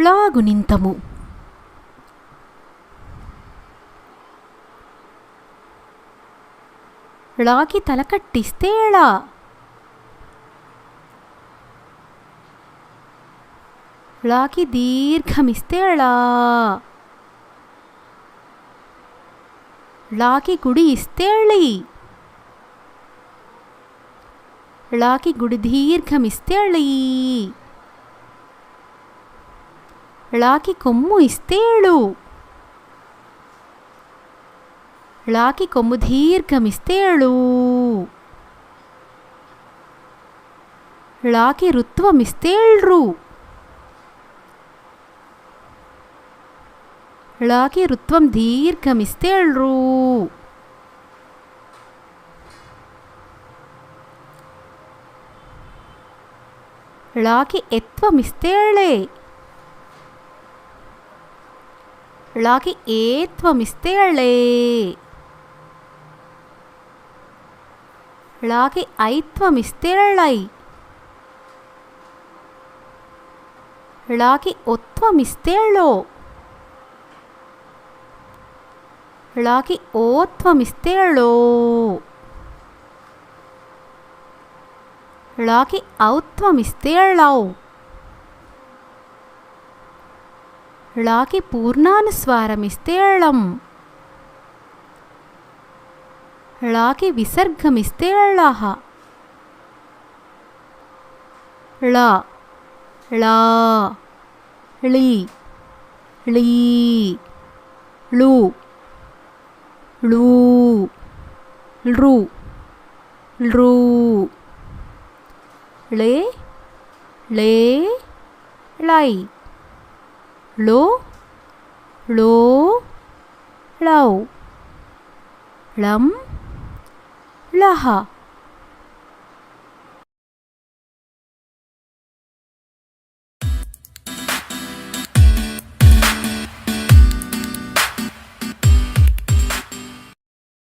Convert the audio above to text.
ళ గుణింతము. ళకి తల కట్టిస్తే ళ. ళకి దీర్ఘమిస్తే ళ. ళకి గుడి ఇస్తే ళి. ళకి గుడి దీర్ఘమిస్తే ళీ. ళకి కొమ్ము ఇస్తే ళు. ళకి కొమ్ము దీర్ఘమిస్తే ళూ. ళకి రుత్వమిస్తే ళృ. ళకి రుత్వం దీర్ఘమిస్తే ళృ. ళకి ఎత్వమిస్తే ళే. ళకి ఏత్వమిస్తే ళే. ళకి ఐత్వమిస్తే ళై. ళకి ఒత్వమిస్తే ళో. ళకి ఓత్వమిస్తే ళో. ళకి ఔత్వమిస్తే ళౌ. ళకి పూర్ణానుస్వారమిస్తే ళం. ళకి విసర్గమిస్తే ళః. ళ ళా ళి ళీ ళు ళూ ళృ ళృ ళే ళే ళై ళో ళో ళౌ ళం ళః.